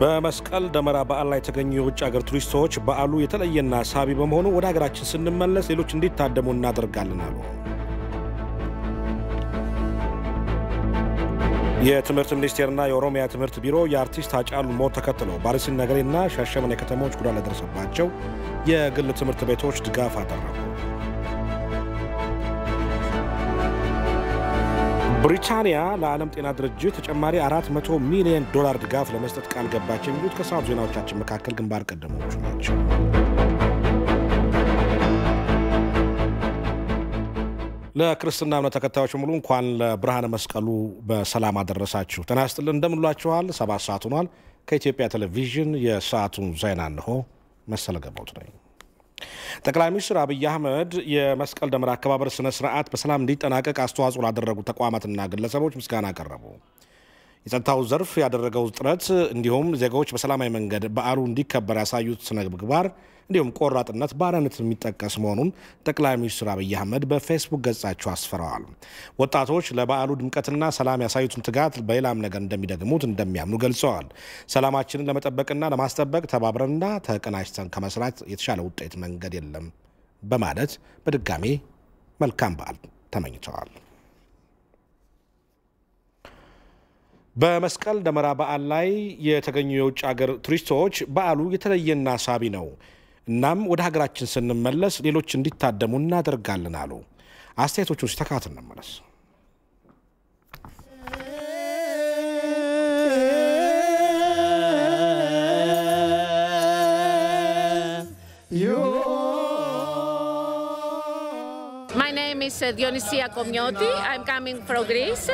በመስቀል ደመራ በዓል ላይ የተገኙ የውጭ ሀገር ቱሪስቶች በዓሉ የተለየና ሳቢ በመሆኑ ወደ ሀገራችን ስንመለስ ሌሎች እንዲታደሙ እናደርጋለን አሉ። የትምህርት ሚኒስቴርና የኦሮሚያ ትምህርት ቢሮ የአርቲስት ሃጫሉን ሞት ተከትሎ በአርሲ ነገሌና ሻሸመኔ ከተሞች ጉዳት ለደረሰባቸው የግል ትምህርት ቤቶች ድጋፍ አደረጉ። ብሪታንያ ለዓለም ጤና ድርጅት ተጨማሪ $400 ሚሊዮን ድጋፍ ለመስጠት ቃል ገባች የሚሉት ከሰዓቱ ዜናዎቻችን መካከል ግንባር ቀደሞቹ ናቸው። ለክርስትና እምነት ተከታዮች ሙሉ እንኳን ለብርሃነ መስቀሉ በሰላም አደረሳችሁ። ጤና ይስጥልን፣ እንደምንላችኋል። 7 ሰዓት ሆኗል። ከኢትዮጵያ ቴሌቪዥን የሰዓቱን ዜና ነው። መሰለ ገባውት ነኝ። ጠቅላይ ሚኒስትር አብይ አህመድ የመስቀል ደመራ አከባበር ስነ ስርዓት በሰላም እንዲጠናቀቅ አስተዋጽኦ ላደረጉ ተቋማትና ግለሰቦች ምስጋና አቀረቡ። የጸጥታው ዘርፍ ያደረገው ጥረት እንዲሁም ዜጋዎች በሰላማዊ መንገድ በዓሉ እንዲከበር ያሳዩት ስነ ምግባር እንዲሁም ቆራጥነት ባረነት የሚጠቀስ መሆኑን ጠቅላይ ሚኒስትር አብይ አህመድ በፌስቡክ ገጻቸው አስፈረዋል። ወጣቶች ለበዓሉ ድምቀትና ሰላም ያሳዩትን ትጋት በሌላም ነገር እንደሚደግሙት እንደሚያምኑ ገልጸዋል። ሰላማችንን ለመጠበቅና ለማስጠበቅ ተባብረንና ተቀናጅተን ከመስራት የተሻለ ውጤት መንገድ የለም በማለት በድጋሚ መልካም በዓል ተመኝተዋል። በመስቀል ደመራ በዓል ላይ የተገኙ የውጭ ሀገር ቱሪስቶች በዓሉ የተለየና ሳቢ ነው፣ እናም ወደ ሀገራችን ስንመለስ ሌሎች እንዲታደሙ እናደርጋለን አሉ። አስተያየቶቹን ሲተካተል እንመለስ። My name is Dionysia Komnioti. I'm coming from Greece.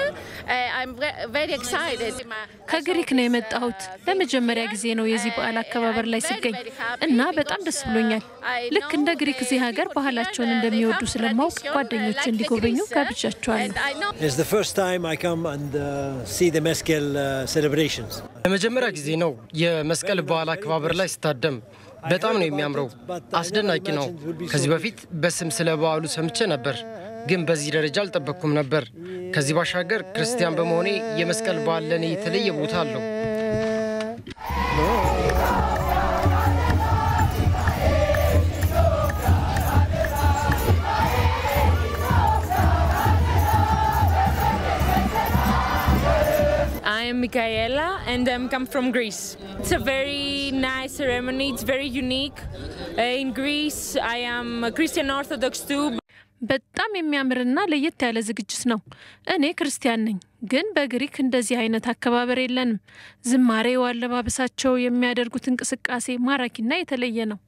I'm very excited. ከግሪክ ነው የመጣሁት። ለመጀመሪያ ጊዜ ነው የዚህ በዓል አከባበር ላይ ሲገኝ እና በጣም ደስ ብሎኛል። ልክ እንደ ግሪክ እዚህ ሀገር ባህላቸውን እንደሚወዱ ስለማውቅ ጓደኞቼ እንዲጎበኙ ጋብዣቸዋለሁ። It's the first time I come and see the Meskel celebrations. ለመጀመሪያ ጊዜ ነው የመስቀል በዓል አከባበር ላይ ስታደም። በጣም ነው የሚያምረው፣ አስደናቂ ነው። ከዚህ በፊት በስም ስለ በዓሉ ሰምቼ ነበር፣ ግን በዚህ ደረጃ አልጠበቅኩም ነበር። ከዚህ ባሻገር ክርስቲያን በመሆኔ የመስቀል በዓል ለኔ የተለየ ቦታ አለው። I am Michaela and I'm come from Greece. It's a very nice ceremony. It's very unique. In Greece, I am a Christian Orthodox too. በጣም የሚያምርና ለየት ያለ ዝግጅት ነው። እኔ ክርስቲያን ነኝ፣ ግን በግሪክ እንደዚህ አይነት አከባበር የለንም። ዝማሬው፣ አለባበሳቸው፣ የሚያደርጉት እንቅስቃሴ ማራኪና የተለየ ነው።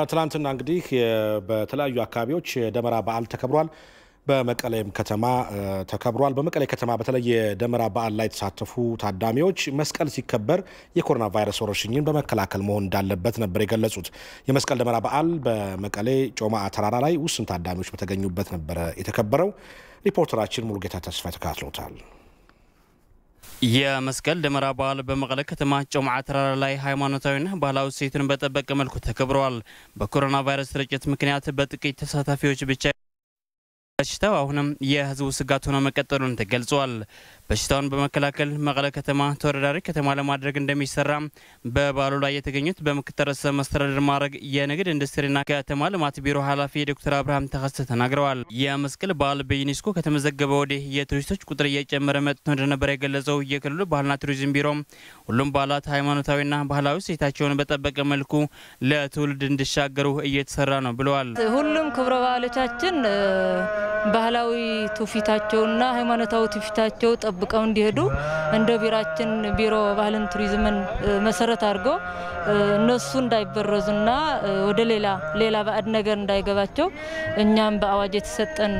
ትላንትና እንግዲህ በተለያዩ አካባቢዎች የደመራ በዓል ተከብሯል። በመቀሌም ከተማ ተከብሯል። በመቀሌ ከተማ በተለይ የደመራ በዓል ላይ የተሳተፉ ታዳሚዎች መስቀል ሲከበር የኮሮና ቫይረስ ወረርሽኝን በመከላከል መሆን እንዳለበት ነበር የገለጹት። የመስቀል ደመራ በዓል በመቀሌ ጮማ ተራራ ላይ ውስን ታዳሚዎች በተገኙበት ነበር የተከበረው። ሪፖርተራችን ሙሉጌታ ተስፋ ተካትሎታል። የመስቀል ደመራ በዓል በመቀለ ከተማ ጮማ ተራራ ላይ ሃይማኖታዊና ባህላዊ እሴትን በጠበቀ መልኩ ተከብሯል። በኮሮና ቫይረስ ስርጭት ምክንያት በጥቂት ተሳታፊዎች ብቻ በሽታው አሁንም የህዝቡ ስጋት ሆኖ መቀጠሉን ተገልጿል። በሽታውን በመከላከል መቀለ ከተማ ተወዳዳሪ ከተማ ለማድረግ እንደሚሰራ በበዓሉ ላይ የተገኙት በምክትል ርዕሰ መስተዳድር ማዕረግ የንግድ ኢንዱስትሪና ከተማ ልማት ቢሮ ኃላፊ ዶክተር አብርሃም ተከስተ ተናግረዋል። የመስቀል በዓል በዩኔስኮ ከተመዘገበ ወዲህ የቱሪስቶች ቁጥር እየጨመረ መጥቶ እንደነበር የገለጸው የክልሉ ባህልና ቱሪዝም ቢሮ ሁሉም በዓላት ሃይማኖታዊና ባህላዊ እሴታቸውን በጠበቀ መልኩ ለትውልድ እንዲሻገሩ እየተሰራ ነው ብለዋል። ሁሉም ክብረ በዓሎቻችን ባህላዊ ትውፊታቸውና ሃይማኖታዊ ትውፊታቸው ጠብቀው እንዲሄዱ እንደ ቢራችን ቢሮ ባህልን ቱሪዝምን መሰረት አድርጎ እነሱ እንዳይበረዙና ወደ ሌላ ባዕድ ነገር እንዳይገባቸው እኛም በአዋጅ የተሰጠን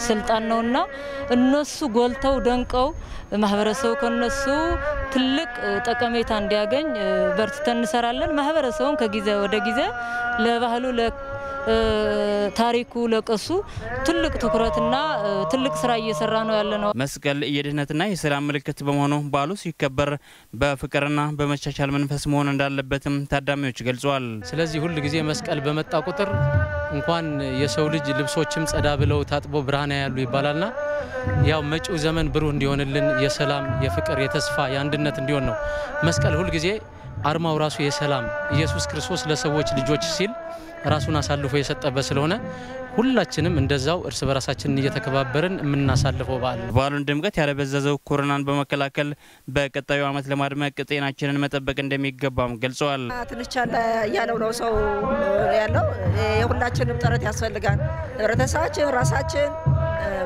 ስልጣን ነውና እነሱ ጎልተው ደንቀው ማህበረሰቡ ከነሱ ትልቅ ጠቀሜታ እንዲያገኝ በርትተን እንሰራለን። ማህበረሰቡን ከጊዜ ወደ ጊዜ ለባህሉ ታሪኩ ለቀሱ ትልቅ ትኩረትና ትልቅ ስራ እየሰራ ነው ያለነው። መስቀል የድህነትና የሰላም ምልክት በመሆኑ በዓሉ ሲከበር በፍቅርና በመቻቻል መንፈስ መሆን እንዳለበትም ታዳሚዎች ገልጸዋል። ስለዚህ ሁሉ ጊዜ መስቀል በመጣ ቁጥር እንኳን የሰው ልጅ ልብሶችም ጸዳ ብለው ታጥቦ ብርሃን ያያሉ ይባላልና ያው መጪው ዘመን ብሩህ እንዲሆንልን የሰላም የፍቅር የተስፋ የአንድነት እንዲሆን ነው። መስቀል ሁሉ ጊዜ አርማው ራሱ የሰላም ኢየሱስ ክርስቶስ ለሰዎች ልጆች ሲል ራሱን አሳልፎ የሰጠበት ስለሆነ ሁላችንም እንደዛው እርስ በራሳችን እየተከባበርን የምናሳልፈው በዓል ነው። በዓሉን ድምቀት ያለበዛዘው ኮሮናን በመከላከል በቀጣዩ ዓመት ለማድመቅ ጤናችንን መጠበቅ እንደሚገባም ገልጸዋል። ትንቻለ ያለው ነው ሰው ያለው የሁላችንም ጥረት ያስፈልጋል። ህብረተሰባችን ራሳችን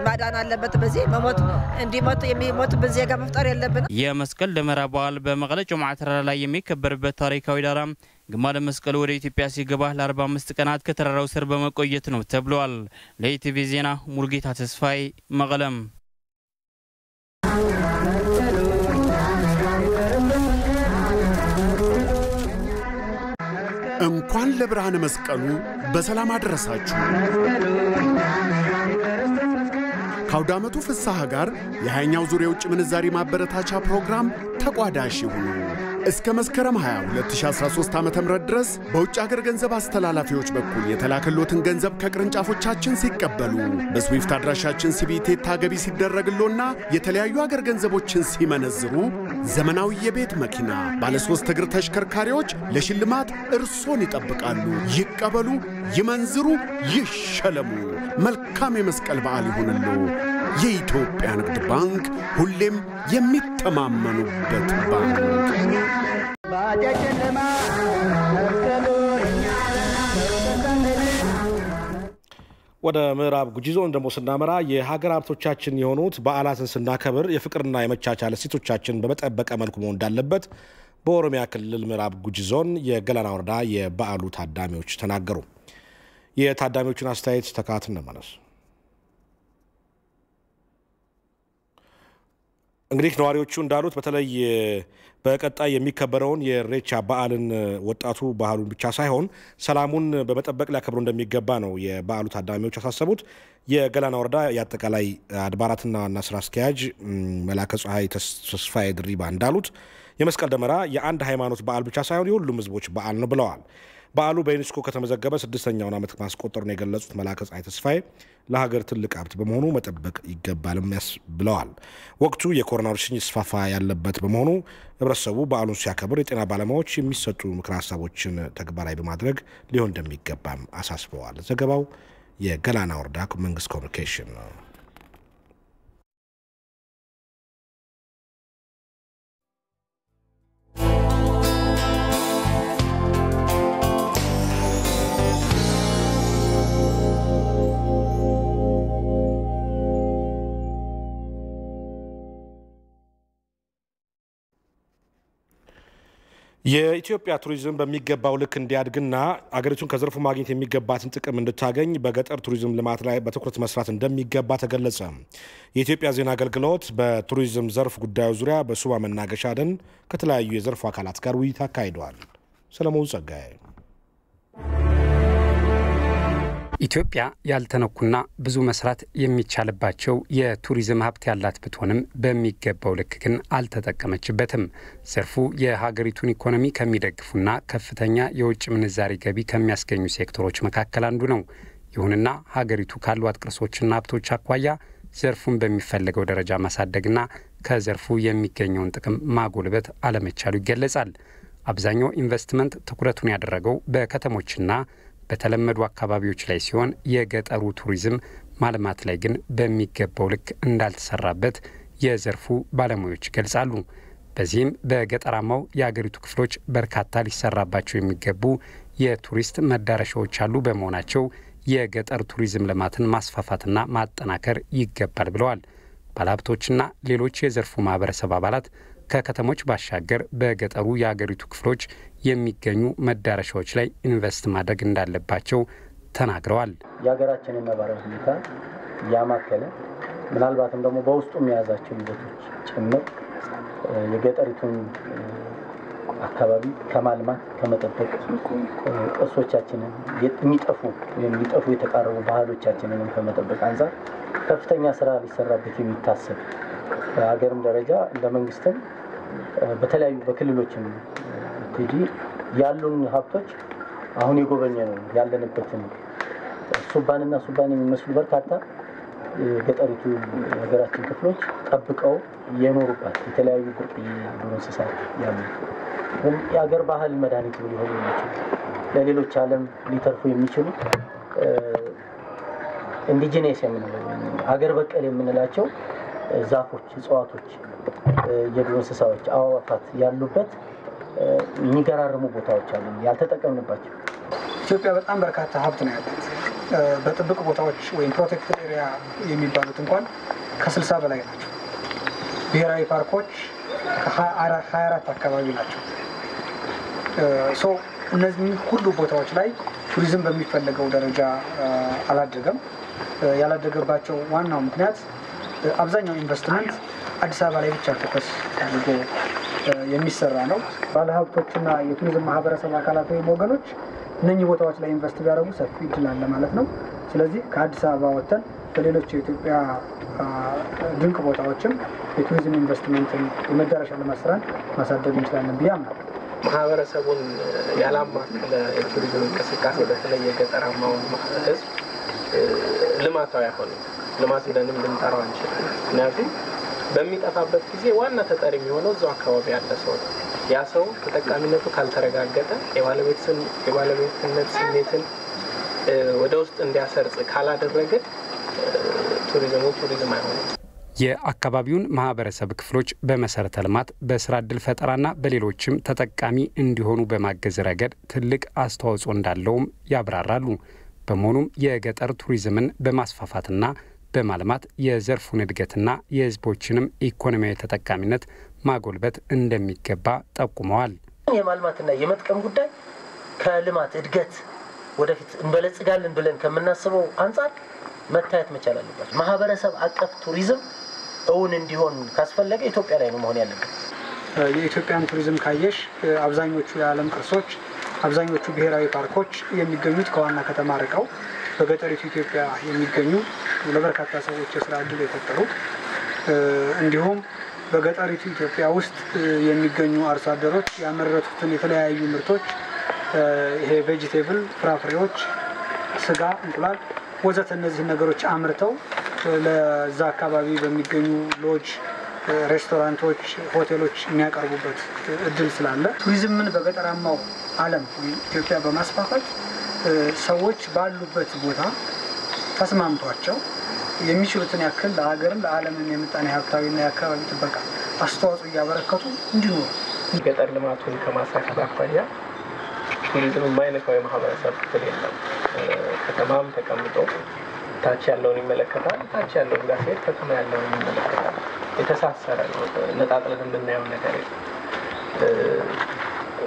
ማዳን አለበት። በዚህ መሞት እንዲሞት የሚሞት በዚህ ጋር መፍጠር የለብንም። የመስቀል ደመራ በዓል በመቀለ ጮምዓ ተራራ ላይ የሚከበርበት ታሪካዊ ዳራ ግማደ መስቀል ወደ ኢትዮጵያ ሲገባ ለ45 ቀናት ከተራራው ስር በመቆየት ነው ተብሏል። ለኢቲቪ ዜና ሙልጌታ ተስፋይ መቀለም። እንኳን ለብርሃነ መስቀሉ በሰላም አደረሳችሁ። ከአውደ ዓመቱ ፍስሐ ጋር የ20ኛው ዙር የውጭ ምንዛሪ ማበረታቻ ፕሮግራም ተቋዳሽ ይሁኑ። እስከ መስከረም 20 2013 ዓ.ም ድረስ በውጭ ሀገር ገንዘብ አስተላላፊዎች በኩል የተላከሎትን ገንዘብ ከቅርንጫፎቻችን ሲቀበሉ በስዊፍት አድራሻችን ሲቢኢ ታገቢ ሲደረግሎና የተለያዩ ሀገር ገንዘቦችን ሲመነዝሩ ዘመናዊ የቤት መኪና፣ ባለ 3 እግር ተሽከርካሪዎች ለሽልማት እርሶን ይጠብቃሉ። ይቀበሉ፣ ይመንዝሩ፣ ይሸለሙ። መልካም የመስቀል በዓል ይሁንልዎ። የኢትዮጵያ ንግድ ባንክ ሁሌም የሚተማመኑበት ባንክ። ወደ ምዕራብ ጉጂ ዞን ደግሞ ስናመራ የሀገር ሀብቶቻችን የሆኑት በዓላትን ስናከብር የፍቅርና የመቻቻል እሴቶቻችን በመጠበቀ መልኩ መሆን እንዳለበት በኦሮሚያ ክልል ምዕራብ ጉጂ ዞን የገላና ወረዳ የበዓሉ ታዳሚዎች ተናገሩ። የታዳሚዎቹን አስተያየት ተካተን እንመለስ። እንግዲህ ነዋሪዎቹ እንዳሉት በተለይ በቀጣይ የሚከበረውን የኢሬቻ በዓልን ወጣቱ ባህሉን ብቻ ሳይሆን ሰላሙን በመጠበቅ ሊያከብሩ እንደሚገባ ነው የበዓሉ ታዳሚዎች ያሳሰቡት። የገላና ወረዳ የአጠቃላይ አድባራትና ዋና ስራ አስኪያጅ መላከ ፀሐይ ተስፋዬ ድሪባ እንዳሉት የመስቀል ደመራ የአንድ ሃይማኖት በዓል ብቻ ሳይሆን የሁሉም ህዝቦች በዓል ነው ብለዋል። በዓሉ በዩኔስኮ ከተመዘገበ 6ኛውን ዓመት ማስቆጠሩን የገለጹት መላከ ፀሐይ ተስፋዬ ለሀገር ትልቅ ሀብት በመሆኑ መጠበቅ ይገባልም ብለዋል። ወቅቱ የኮሮና ወረርሽኝ ስፋፋ ያለበት በመሆኑ ህብረተሰቡ በዓሉን ሲያከብር የጤና ባለሙያዎች የሚሰጡ ምክረ ሀሳቦችን ተግባራዊ በማድረግ ሊሆን እንደሚገባም አሳስበዋል። ዘገባው የገላና ወረዳ መንግስት ኮሚኒኬሽን ነው። የኢትዮጵያ ቱሪዝም በሚገባው ልክ እንዲያድግና አገሪቱን ከዘርፉ ማግኘት የሚገባትን ጥቅም እንድታገኝ በገጠር ቱሪዝም ልማት ላይ በትኩረት መስራት እንደሚገባ ተገለጸ። የኢትዮጵያ ዜና አገልግሎት በቱሪዝም ዘርፍ ጉዳዮች ዙሪያ በሱባ መናገሻ ደን ከተለያዩ የዘርፉ አካላት ጋር ውይይት አካሂደዋል። ሰለሞን ጸጋዬ። ኢትዮጵያ ያልተነኩና ብዙ መስራት የሚቻልባቸው የቱሪዝም ሀብት ያላት ብትሆንም በሚገባው ልክ ግን አልተጠቀመችበትም። ዘርፉ የሀገሪቱን ኢኮኖሚ ከሚደግፉና ከፍተኛ የውጭ ምንዛሪ ገቢ ከሚያስገኙ ሴክተሮች መካከል አንዱ ነው። ይሁንና ሀገሪቱ ካሏት ቅርሶችና ሀብቶች አኳያ ዘርፉን በሚፈልገው ደረጃ ማሳደግና ከዘርፉ የሚገኘውን ጥቅም ማጎልበት አለመቻሉ ይገለጻል። አብዛኛው ኢንቨስትመንት ትኩረቱን ያደረገው በከተሞችና በተለመዱ አካባቢዎች ላይ ሲሆን የገጠሩ ቱሪዝም ማልማት ላይ ግን በሚገባው ልክ እንዳልተሰራበት የዘርፉ ባለሙያዎች ይገልጻሉ። በዚህም በገጠራማው የአገሪቱ ክፍሎች በርካታ ሊሰራባቸው የሚገቡ የቱሪስት መዳረሻዎች አሉ በመሆናቸው የገጠር ቱሪዝም ልማትን ማስፋፋትና ማጠናከር ይገባል ብለዋል። ባለሀብቶችና ሌሎች የዘርፉ ማህበረሰብ አባላት ከከተሞች ባሻገር በገጠሩ የአገሪቱ ክፍሎች የሚገኙ መዳረሻዎች ላይ ኢንቨስት ማድረግ እንዳለባቸው ተናግረዋል። የሀገራችንን ነባራዊ ሁኔታ ያማከለ ምናልባትም ደግሞ በውስጡ የሚያዛቸው ይዘቶች ጭምር የገጠሪቱን አካባቢ ከማልማት ከመጠበቅ ቅርሶቻችንን የሚጠፉ የተቃረቡ ባህሎቻችንን ከመጠበቅ አንፃር ከፍተኛ ስራ ሊሰራበት የሚታሰብ በሀገርም ደረጃ እንደ መንግስትም በተለያዩ በክልሎችም ትዲ ያሉን ሀብቶች አሁን የጎበኘ ነው ያለንበትን ሱባንና ሱባን የሚመስሉ በርካታ ገጠሪቱ ሀገራችን ክፍሎች ጠብቀው የኖሩባት የተለያዩ ብርቅዬ ዱር እንስሳት ያሉ የሀገር ባህል መድኃኒት ሊሆኑ የሚችሉ ለሌሎች ዓለም ሊተርፉ የሚችሉ ኢንዲጂነስ የምንለው ሀገር በቀል የምንላቸው ዛፎች፣ እጽዋቶች፣ የዱር እንስሳዎች፣ አዋፋት ያሉበት የሚገራርሙ ቦታዎች አሉ ያልተጠቀምንባቸው። ኢትዮጵያ በጣም በርካታ ሀብት ነው ያላት። በጥብቅ ቦታዎች ወይም ፕሮቴክትድ ኤሪያ የሚባሉት እንኳን ከ60 በላይ ናቸው። ብሔራዊ ፓርኮች ከ24 አካባቢ ናቸው። እነዚህ ሁሉ ቦታዎች ላይ ቱሪዝም በሚፈለገው ደረጃ አላደገም። ያላደገባቸው ዋናው ምክንያት አብዛኛው ኢንቨስትመንት አዲስ አበባ ላይ ብቻ ፎከስ አድርጎ የሚሰራ ነው። ባለሀብቶችና የቱሪዝም ማህበረሰብ አካላት ወይም ወገኖች እነኚህ ቦታዎች ላይ ኢንቨስት ቢያደርጉ ሰፊ እድል አለ ማለት ነው። ስለዚህ ከአዲስ አበባ ወጥተን በሌሎች የኢትዮጵያ ድንቅ ቦታዎችም የቱሪዝም ኢንቨስትመንትን የመዳረሻ ልማት ስራን ማሳደግ እንችላለን ብዬ አምናለሁ። ማህበረሰቡን ያላማከለ የቱሪዝም እንቅስቃሴ በተለይ የገጠራማው ህዝብ ልማታዊ አይሆንም። ልማት ብለንም ልንጠራው አንችልም። ምክንያቱም በሚጠፋበት ጊዜ ዋና ተጠሪ የሚሆነው እዛው አካባቢ ያለ ሰው ነው። ያ ሰው ተጠቃሚነቱ ካልተረጋገጠ የባለቤትነት ስሜትን ወደ ውስጥ እንዲያሰርጽ ካላደረገ ቱሪዝም አይሆንም። የአካባቢውን ማህበረሰብ ክፍሎች በመሰረተ ልማት በስራ ዕድል ፈጠራና በሌሎችም ተጠቃሚ እንዲሆኑ በማገዝ ረገድ ትልቅ አስተዋጽኦ እንዳለውም ያብራራሉ። በመሆኑም የገጠር ቱሪዝምን በማስፋፋትና በማልማት የዘርፉን እድገትና የህዝቦችንም ኢኮኖሚያዊ ተጠቃሚነት ማጎልበት እንደሚገባ ጠቁመዋል። የማልማትና የመጥቀም ጉዳይ ከልማት እድገት ወደፊት እንበለጽጋለን ብለን ከምናስበው አንፃር መታየት መቻል አለበት። ማህበረሰብ አቀፍ ቱሪዝም እውን እንዲሆን ካስፈለገ ኢትዮጵያ ላይ ነው መሆን ያለበት። የኢትዮጵያን ቱሪዝም ካየሽ አብዛኞቹ የዓለም ቅርሶች፣ አብዛኞቹ ብሔራዊ ፓርኮች የሚገኙት ከዋና ከተማ ርቀው በገጠሪቱ ኢትዮጵያ የሚገኙ ለበርካታ ሰዎች የስራ ዕድል የፈጠሩ እንዲሁም በገጠሪቱ ኢትዮጵያ ውስጥ የሚገኙ አርሶ አደሮች ያመረቱትን የተለያዩ ምርቶች ይሄ ቬጂቴብል፣ ፍራፍሬዎች፣ ስጋ፣ እንቁላል ወዘተ እነዚህ ነገሮች አምርተው ለዛ አካባቢ በሚገኙ ሎጅ፣ ሬስቶራንቶች፣ ሆቴሎች የሚያቀርቡበት እድል ስላለ ቱሪዝምን በገጠራማው ዓለም ኢትዮጵያ በማስፋፋት ሰዎች ባሉበት ቦታ ተስማምቷቸው የሚችሉትን ያክል ለሀገርም ለዓለምም የምጣኔ ሀብታዊና የአካባቢ ጥበቃ አስተዋጽኦ እያበረከቱ እንዲኖሩ ገጠር ልማቱን ከማሳካት አኳያ ቱሪዝም የማይነካው የማህበረሰብ ክፍል የለም። ከተማም ተቀምጦ ታች ያለውን ይመለከታል፣ ታች ያለውን ጋር ሲሄድ ከተማ ያለውን ይመለከታል። የተሳሰረ ነው። ነጣጥለን የምናየው ነገር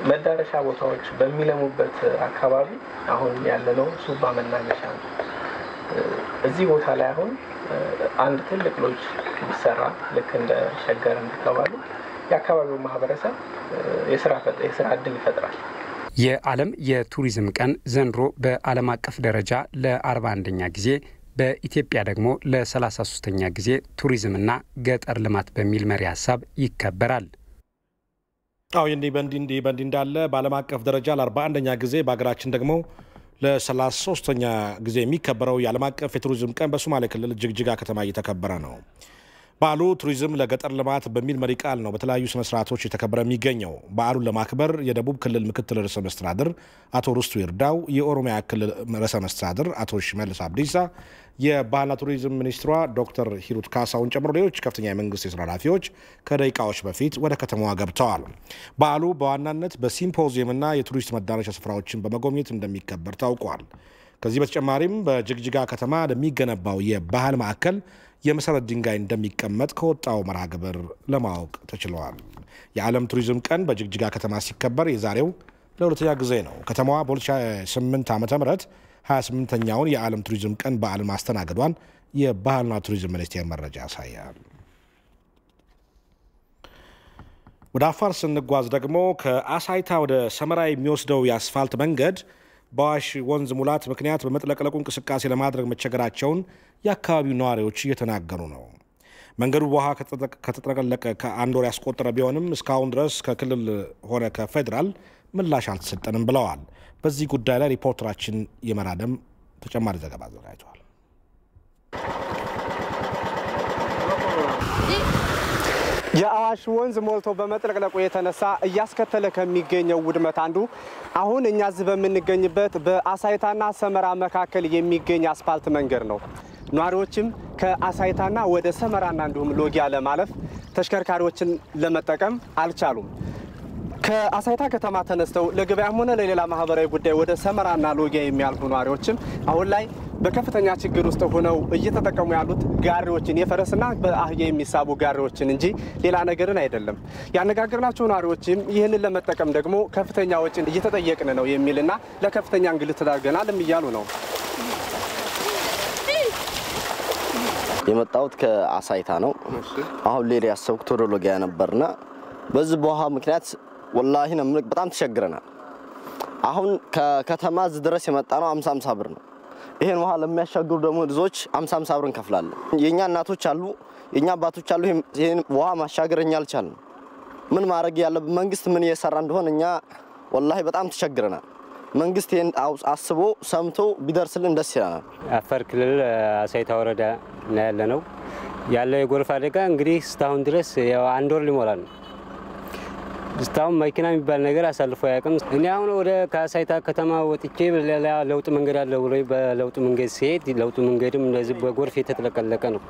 መዳረሻ ቦታዎች በሚለሙበት አካባቢ አሁን ያለነው ሱባ መናገሻ ነው። እዚህ ቦታ ላይ አሁን አንድ ትልቅ ሎጅ ቢሰራ ልክ እንደ ሸገር እንድትባሉ የአካባቢው ማህበረሰብ የስራ ዕድል ይፈጥራል። የዓለም የቱሪዝም ቀን ዘንድሮ በዓለም አቀፍ ደረጃ ለ41ኛ ጊዜ በኢትዮጵያ ደግሞ ለ33ኛ ጊዜ ቱሪዝምና ገጠር ልማት በሚል መሪ ሀሳብ ይከበራል። እንዲህ በእንዲህ እንዳለ በዓለም አቀፍ ደረጃ ለ41ኛ ጊዜ በሀገራችን ደግሞ ለ33ኛ ጊዜ የሚከበረው የዓለም አቀፍ የቱሪዝም ቀን በሶማሌ ክልል ጅግጅጋ ከተማ እየተከበረ ነው። በዓሉ ቱሪዝም ለገጠር ልማት በሚል መሪ ቃል ነው በተለያዩ ስነ ስርዓቶች የተከበረ የሚገኘው። በዓሉን ለማክበር የደቡብ ክልል ምክትል ርዕሰ መስተዳድር አቶ ርስቱ ይርዳው፣ የኦሮሚያ ክልል ርዕሰ መስተዳድር አቶ ሽመልስ አብዲሳ፣ የባህልና ቱሪዝም ሚኒስትሯ ዶክተር ሂሩት ካሳውን ጨምሮ ሌሎች ከፍተኛ የመንግስት የስራ ኃላፊዎች ከደቂቃዎች በፊት ወደ ከተማዋ ገብተዋል። በዓሉ በዋናነት በሲምፖዚየምና የቱሪስት መዳረሻ ስፍራዎችን በመጎብኘት እንደሚከበር ታውቋል። ከዚህ በተጨማሪም በጅግጅጋ ከተማ ለሚገነባው የባህል ማዕከል የመሰረት ድንጋይ እንደሚቀመጥ ከወጣው መርሃ ግብር ለማወቅ ተችሏል። የዓለም ቱሪዝም ቀን በጅግጅጋ ከተማ ሲከበር የዛሬው ለሁለተኛ ጊዜ ነው። ከተማዋ በ2008 ዓ.ም 28ኛውን የዓለም ቱሪዝም ቀን በዓል ማስተናገዷን የባህልና ቱሪዝም ሚኒስቴር መረጃ ያሳያል። ወደ አፋር ስንጓዝ ደግሞ ከአሳይታ ወደ ሰመራ የሚወስደው የአስፋልት መንገድ በአዋሽ ወንዝ ሙላት ምክንያት በመጥለቅለቁ እንቅስቃሴ ለማድረግ መቸገራቸውን የአካባቢው ነዋሪዎች እየተናገሩ ነው። መንገዱ በውሃ ከተጥለቀለቀ ከአንድ ወር ያስቆጠረ ቢሆንም እስካሁን ድረስ ከክልል ሆነ ከፌዴራል ምላሽ አልተሰጠንም ብለዋል። በዚህ ጉዳይ ላይ ሪፖርተራችን የመራደም ተጨማሪ ዘገባ አዘጋጅቷል። የአዋሽ ወንዝ ሞልቶ በመጥለቅለቁ የተነሳ እያስከተለ ከሚገኘው ውድመት አንዱ አሁን እኛ እዚህ በምንገኝበት በአሳይታና ሰመራ መካከል የሚገኝ አስፋልት መንገድ ነው። ነዋሪዎችም ከአሳይታና ወደ ሰመራና እንዲሁም ሎጊያ ለማለፍ ተሽከርካሪዎችን ለመጠቀም አልቻሉም። ከአሳይታ ከተማ ተነስተው ለገበያም ሆነ ለሌላ ማህበራዊ ጉዳይ ወደ ሰመራና ሎጊያ የሚያልፉ ነዋሪዎችም አሁን ላይ በከፍተኛ ችግር ውስጥ ሆነው እየተጠቀሙ ያሉት ጋሪዎችን የፈረስና በአህያ የሚሳቡ ጋሪዎችን እንጂ ሌላ ነገርን አይደለም። ያነጋገርናቸው ነዋሪዎችም ይህንን ለመጠቀም ደግሞ ከፍተኛ ወጪን እየተጠየቅን ነው የሚልና ለከፍተኛ እንግልት ተዳርገናል እያሉ ነው። የመጣሁት ከአሳይታ ነው። አሁን ሌላ ያሰብኩት ወደ ሎጊያ ነበርና በዚህ በውሃ ምክንያት ወላሂ ነው በጣም ተቸግረናል። አሁን ከከተማ እዚህ ድረስ የመጣ ነው 50 ብር ነው። ይሄን ውሃ ለሚያሻግሩ ደግሞ ልጆች 50 ብር እንከፍላለን። የኛ እናቶች አሉ፣ የኛ አባቶች አሉ። ይሄን ውሃ ማሻገርኛ አልቻልንም። ምን ማድረግ ያለብን መንግስት ምን እየሰራ እንደሆነ እኛ ወላሂ በጣም ተቸግረናል። መንግስት ይሄን አስቦ ሰምቶ ቢደርስልን ደስ ይላል። አፋር ክልል አሳይታ ወረዳ ነው ያለነው። ያለው የጎርፍ አደጋ እንግዲህ እስካሁን ድረስ ያው አንድ ወር ሊሞላል ነው። እስካሁን መኪና የሚባል ነገር አሳልፎ አያውቅም። እኔ አሁን ወደ ከአሳይታ ከተማ ወጥቼ ለውጥ መንገድ አለ ብሎ በለውጥ መንገድ ሲሄድ ለውጥ መንገድም እንደዚህ በጎርፍ የተጥለቀለቀ ነው።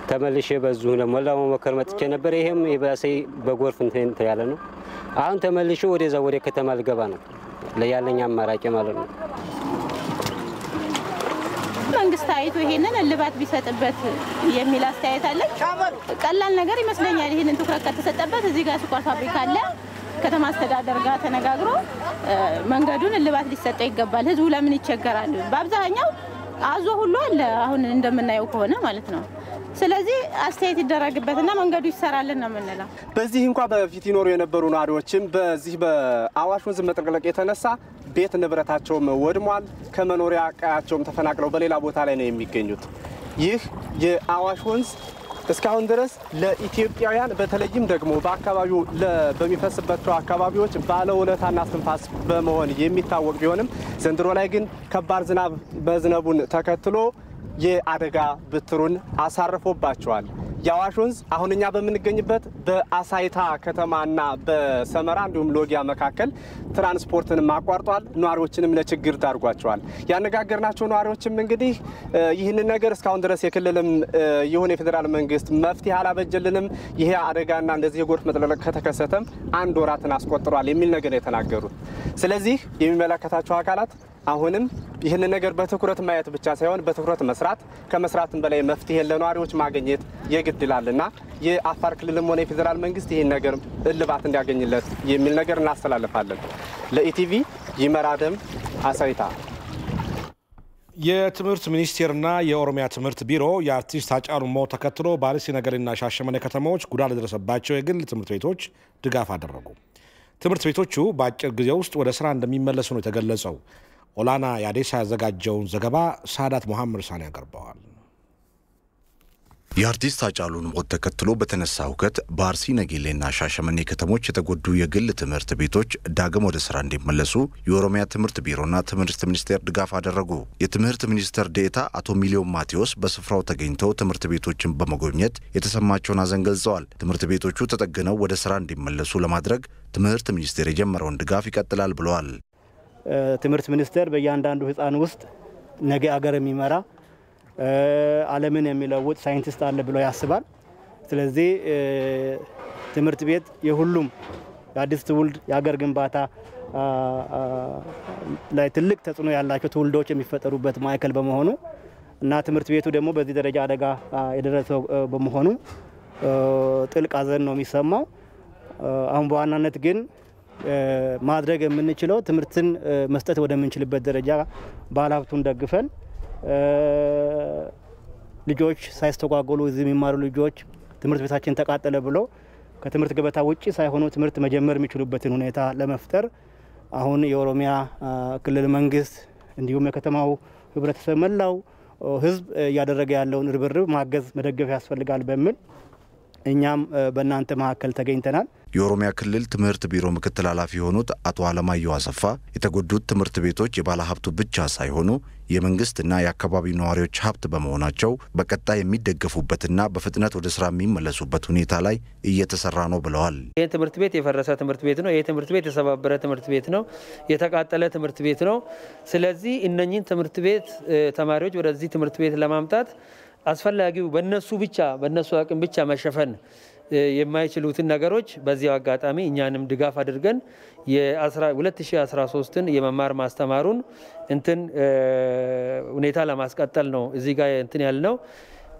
ተመልሼ በዚሁ ደግሞ ለመሞከር መጥቼ ነበር። ይሄም የባሰይ በጎርፍ እንትን ያለ ነው። አሁን ተመልሼ ወደዛ ወደ ከተማ ልገባ ነው ለያለኛ አማራጭ ማለት ነው። መንግስት አይቶ ይሄንን እልባት ቢሰጥበት የሚል አስተያየት አለ። ቀላል ነገር ይመስለኛል። ይሄንን ትኩረት ከተሰጠበት እዚህ ጋር ስኳር ፋብሪካ አለ። ከተማ አስተዳደር ጋር ተነጋግሮ መንገዱን እልባት ሊሰጠው ይገባል። ህዝቡ ለምን ይቸገራል? በአብዛኛው አዞ ሁሉ አለ አሁን እንደምናየው ከሆነ ማለት ነው። ስለዚህ አስተያየት ይደረግበትና መንገዱ ይሰራልን ነው የምንለው። በዚህ እንኳን በፊት ይኖሩ የነበሩ ነዋሪዎችም በዚህ በአዋሽ ወንዝ መጥለቅለቅ የተነሳ ቤት ንብረታቸውም ወድሟል። ከመኖሪያ ቀያቸውም ተፈናቅለው በሌላ ቦታ ላይ ነው የሚገኙት። ይህ የአዋሽ ወንዝ እስካሁን ድረስ ለኢትዮጵያውያን በተለይም ደግሞ በአካባቢው በሚፈስባቸው አካባቢዎች ባለውለታና ትንፋስ በመሆን የሚታወቅ ቢሆንም ዘንድሮ ላይ ግን ከባድ ዝናብ መዝነቡን ተከትሎ የአደጋ ብትሩን አሳርፎባቸዋል። የአዋሽ ወንዝ አሁን እኛ በምንገኝበት በአሳይታ ከተማና በሰመራ እንዲሁም ሎጊያ መካከል ትራንስፖርትን አቋርጧል። ነዋሪዎችንም ለችግር ዳርጓቸዋል። ያነጋገርናቸው ነዋሪዎችም እንግዲህ ይህንን ነገር እስካሁን ድረስ የክልልም ይሁን የፌዴራል መንግስት መፍትሄ አላበጀልንም፣ ይሄ አደጋና እንደዚህ የጎርፍ መጥለቅለቅ ከተከሰተም አንድ ወራትን አስቆጥሯል የሚል ነገር የተናገሩት። ስለዚህ የሚመለከታቸው አካላት አሁንም ይህንን ነገር በትኩረት ማየት ብቻ ሳይሆን በትኩረት መስራት ከመስራትም በላይ መፍትሄ ለነዋሪዎች ማግኘት የግድ ይላልና የአፋር ክልልም ሆነ የፌዴራል መንግስት ይህን ነገር እልባት እንዲያገኝለት የሚል ነገር እናስተላልፋለን። ለኢቲቪ ይመራደም አሳይታ። የትምህርት ሚኒስቴርና የኦሮሚያ ትምህርት ቢሮ የአርቲስት ሃጫሉ ሞት ተከትሎ በአርሲ ነገሌና ሻሸመኔ ከተሞች ጉዳት ለደረሰባቸው የግል ትምህርት ቤቶች ድጋፍ አደረጉ። ትምህርት ቤቶቹ በአጭር ጊዜ ውስጥ ወደ ስራ እንደሚመለሱ ነው የተገለጸው። ኦላና ያዴሳ ያዘጋጀውን ዘገባ ሳዳት መሐመድ ሳኒ ያቀርበዋል። የአርቲስት ሃጫሉን ሞት ተከትሎ በተነሳው ሁከት በአርሲ ነገሌና ሻሸመኔ ከተሞች የተጎዱ የግል ትምህርት ቤቶች ዳግም ወደ ስራ እንዲመለሱ የኦሮሚያ ትምህርት ቢሮና ትምህርት ሚኒስቴር ድጋፍ አደረጉ። የትምህርት ሚኒስትር ዴኤታ አቶ ሚሊዮን ማቴዎስ በስፍራው ተገኝተው ትምህርት ቤቶችን በመጎብኘት የተሰማቸውን ሐዘን ገልጸዋል። ትምህርት ቤቶቹ ተጠግነው ወደ ስራ እንዲመለሱ ለማድረግ ትምህርት ሚኒስቴር የጀመረውን ድጋፍ ይቀጥላል ብለዋል። ትምህርት ሚኒስቴር በእያንዳንዱ ህፃን ውስጥ ነገ አገር የሚመራ ዓለምን የሚለውጥ ሳይንቲስት አለ ብሎ ያስባል። ስለዚህ ትምህርት ቤት የሁሉም የአዲስ ትውልድ የሀገር ግንባታ ላይ ትልቅ ተጽዕኖ ያላቸው ትውልዶች የሚፈጠሩበት ማዕከል በመሆኑ እና ትምህርት ቤቱ ደግሞ በዚህ ደረጃ አደጋ የደረሰው በመሆኑ ጥልቅ ሐዘን ነው የሚሰማው። አሁን በዋናነት ግን ማድረግ የምንችለው ትምህርትን መስጠት ወደምንችልበት ደረጃ ባለሀብቱን ደግፈን ልጆች ሳይስተጓጎሉ እዚህ የሚማሩ ልጆች ትምህርት ቤታችን ተቃጠለ ብሎ ከትምህርት ገበታ ውጪ ሳይሆኑ ትምህርት መጀመር የሚችሉበትን ሁኔታ ለመፍጠር አሁን የኦሮሚያ ክልል መንግስት እንዲሁም የከተማው ህብረተሰብ መላው ህዝብ እያደረገ ያለውን ርብርብ ማገዝ መደገፍ ያስፈልጋል በሚል እኛም በእናንተ መካከል ተገኝተናል። የኦሮሚያ ክልል ትምህርት ቢሮ ምክትል ኃላፊ የሆኑት አቶ አለማየሁ አሰፋ የተጎዱት ትምህርት ቤቶች የባለ ሀብቱ ብቻ ሳይሆኑ የመንግስትና የአካባቢው ነዋሪዎች ሀብት በመሆናቸው በቀጣይ የሚደገፉበትና በፍጥነት ወደ ስራ የሚመለሱበት ሁኔታ ላይ እየተሰራ ነው ብለዋል። ይህ ትምህርት ቤት የፈረሰ ትምህርት ቤት ነው። ይህ ትምህርት ቤት የተሰባበረ ትምህርት ቤት ነው። የተቃጠለ ትምህርት ቤት ነው። ስለዚህ እነኚህን ትምህርት ቤት ተማሪዎች ወደዚህ ትምህርት ቤት ለማምጣት አስፈላጊው በነሱ አቅም ብቻ መሸፈን የማይችሉትን ነገሮች በዚያው አጋጣሚ እኛንም ድጋፍ አድርገን የ2013ን የመማር ማስተማሩን ሁኔታ ለማስቀጠል ነው እዚህ ጋር ያልነው።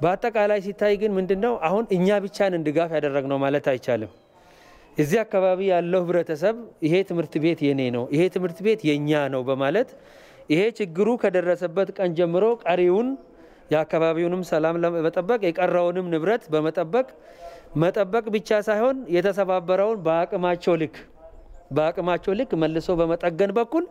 በአጠቃላይ ሲታይ ግን ምንድነው አሁን እኛ ብቻን ድጋፍ ያደረግነው ማለት አይቻልም። እዚህ አካባቢ ያለው ህብረተሰብ ይሄ ትምህርት ቤት የኔ ነው፣ ይሄ ትምህርት ቤት የኛ ነው በማለት ይሄ ችግሩ ከደረሰበት ቀን ጀምሮ ቀሪውን የአካባቢውንም ሰላም ለመጠበቅ የቀረውንም ንብረት መጠበቅ ብቻ ሳይሆን የተሰባበረውን በአቅማቸው ልክ መልሶ በመጠገን በኩል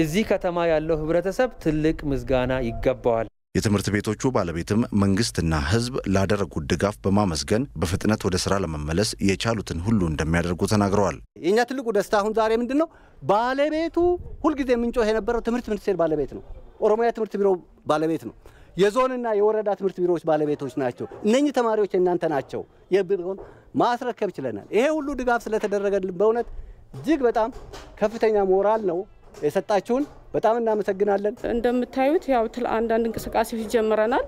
እዚህ ከተማ ያለው ህብረተሰብ ትልቅ ምስጋና ይገባዋል። የትምህርት ቤቶቹ ባለቤትም መንግስትና ህዝብ ላደረጉት ድጋፍ በማመስገን በፍጥነት ወደ ስራ ለመመለስ የቻሉትን ሁሉ እንደሚያደርጉ ተናግረዋል። የኛ ትልቁ ደስታ አሁን ዛሬ ምንድነው ባለቤቱ ሁልጊዜ ምንጮህ የነበረው ትምህርት ሚኒስቴር ባለቤት ነው። ኦሮሚያ ትምህርት ቢሮ ባለቤት ነው። የዞንና የወረዳ ትምህርት ቢሮዎች ባለቤቶች ናቸው። እነኚህ ተማሪዎች እናንተ ናቸው። የቢሮን ማስረከብ ችለናል። ይሄ ሁሉ ድጋፍ ስለተደረገልን በእውነት እጅግ በጣም ከፍተኛ ሞራል ነው የሰጣችሁን። በጣም እናመሰግናለን። እንደምታዩት ያው አንዳንድ እንቅስቃሴዎች ጀምረናል።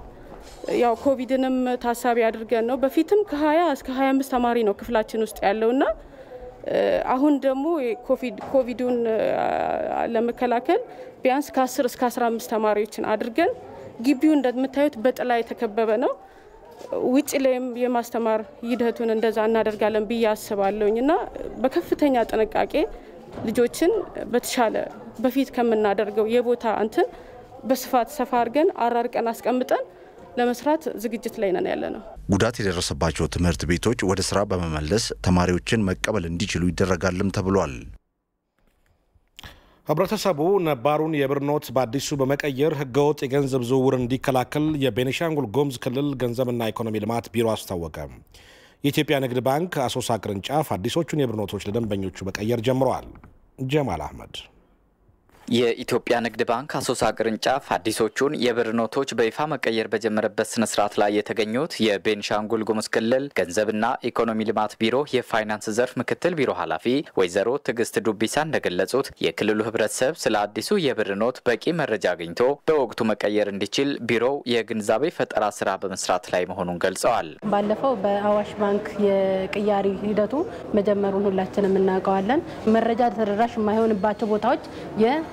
ያው ኮቪድንም ታሳቢ አድርገን ነው። በፊትም ከ20 እስከ 25 ተማሪ ነው ክፍላችን ውስጥ ያለውና አሁን ደግሞ ኮቪዱን ለመከላከል ቢያንስ ከ10 እስከ 15 ተማሪዎችን አድርገን ግቢው እንደምታዩት በጥላ የተከበበ ነው። ውጭ ላይም የማስተማር ሂደቱን እንደዛ እናደርጋለን ብዬ አስባለሁኝና በከፍተኛ ጥንቃቄ ልጆችን በተሻለ በፊት ከምናደርገው የቦታ በስፋት ሰፋ አድርገን አራርቀን አስቀምጠን ለመስራት ዝግጅት ላይ ነን ያለነው። ጉዳት የደረሰባቸው ትምህርት ቤቶች ወደ ስራ በመመለስ ተማሪዎችን መቀበል እንዲችሉ ይደረጋልም ተብሏል። ህብረተሰቡ ነባሩን የብር ኖት በአዲሱ በመቀየር ህገወጥ የገንዘብ ዝውውር እንዲከላከል የቤኒሻንጉል ጉሙዝ ክልል ገንዘብና ኢኮኖሚ ልማት ቢሮ አስታወቀ። የኢትዮጵያ ንግድ ባንክ አሶሳ ቅርንጫፍ አዲሶቹን የብር ኖቶች ለደንበኞቹ መቀየር ጀምረዋል። ጀማል አህመድ የኢትዮጵያ ንግድ ባንክ አሶሳ ቅርንጫፍ አዲሶቹን የብር ኖቶች በይፋ መቀየር በጀመረበት ስነ ስርዓት ላይ የተገኙት የቤኒሻንጉል ጉሙዝ ክልል ገንዘብና ኢኮኖሚ ልማት ቢሮ የፋይናንስ ዘርፍ ምክትል ቢሮ ኃላፊ ወይዘሮ ትዕግስት ዱቢሳ እንደገለጹት የክልሉ ህብረተሰብ ስለ አዲሱ የብር ኖት በቂ መረጃ አግኝቶ በወቅቱ መቀየር እንዲችል ቢሮው የግንዛቤ ፈጠራ ስራ በመስራት ላይ መሆኑን ገልጸዋል። ባለፈው በአዋሽ ባንክ የቅያሪ ሂደቱ መጀመሩን ሁላችንም እናውቀዋለን። መረጃ ተደራሽ የማይሆንባቸው ቦታዎች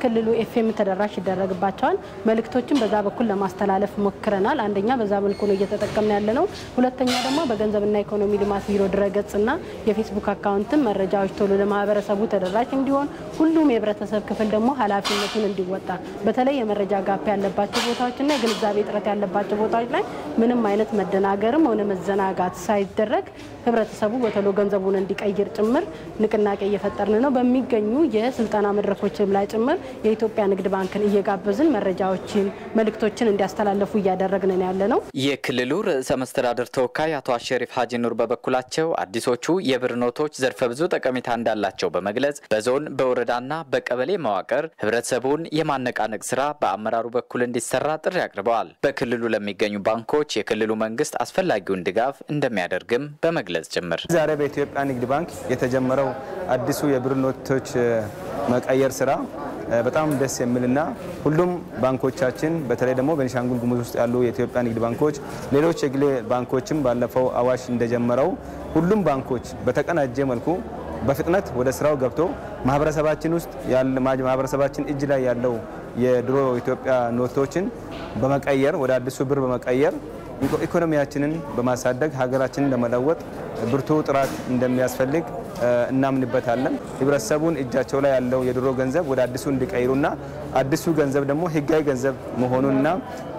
ክልሉ ኤፍኤም ተደራሽ ይደረግባቸዋል። መልእክቶችን በዛ በኩል ለማስተላለፍ ሞክረናል። አንደኛ በዛ መልኩ ነው እየተጠቀምን ያለነው። ሁለተኛ ደግሞ በገንዘብና ኢኮኖሚ ልማት ቢሮ ድረገጽና የፌስቡክ አካውንት መረጃዎች ቶሎ ለማህበረሰቡ ተደራሽ እንዲሆን ሁሉም የህብረተሰብ ክፍል ደግሞ ኃላፊነቱን እንዲወጣ በተለይ የመረጃ ጋፕ ያለባቸው ቦታዎችና የግንዛቤ እጥረት ያለባቸው ቦታዎች ላይ ምንም አይነት መደናገርም ሆነ መዘናጋት ሳይደረግ ህብረተሰቡ በቶሎ ገንዘቡን እንዲቀይር ጭምር ንቅናቄ እየፈጠርን ነው። በሚገኙ የስልጠና መድረኮችም ላይ ጭምር የኢትዮጵያ ንግድ ባንክን እየጋበዝን መረጃዎችን መልእክቶችን እንዲያስተላልፉ እያደረግን ያለነው። የክልሉ ርዕሰ መስተዳድር ተወካይ አቶ አሸሪፍ ሀጂ ኑር በበኩላቸው አዲሶቹ የብር ኖቶች ዘርፈ ብዙ ጠቀሜታ እንዳላቸው በመግለጽ በዞን በወረዳና በቀበሌ መዋቅር ህብረተሰቡን የማነቃነቅ ስራ በአመራሩ በኩል እንዲሰራ ጥሪ አቅርበዋል። በክልሉ ለሚገኙ ባንኮች የክልሉ መንግስት አስፈላጊውን ድጋፍ እንደሚያደርግም በመግለጽ ጭምር ዛሬ በኢትዮጵያ ንግድ ባንክ የተጀመረው አዲሱ የብር ኖቶች መቀየር ስራ በጣም ደስ የሚልና ሁሉም ባንኮቻችን በተለይ ደግሞ ቤኒሻንጉል ጉሙዝ ውስጥ ያሉ የኢትዮጵያ ንግድ ባንኮች ሌሎች የግል ባንኮችም ባለፈው አዋሽ እንደጀመረው ሁሉም ባንኮች በተቀናጀ መልኩ በፍጥነት ወደ ስራው ገብቶ ማህበረሰባችን ውስጥ ያለ ማህበረሰባችን እጅ ላይ ያለው የድሮ ኢትዮጵያ ኖቶችን በመቀየር ወደ አዲሱ ብር በመቀየር ኢኮኖሚያችንን በማሳደግ ሀገራችንን ለመለወጥ ብርቱ ጥራት እንደሚያስፈልግ እናምንበታለን። ህብረተሰቡን እጃቸው ላይ ያለው የድሮ ገንዘብ ወደ አዲሱ እንዲቀይሩና አዲሱ ገንዘብ ደግሞ ህጋዊ ገንዘብ መሆኑንና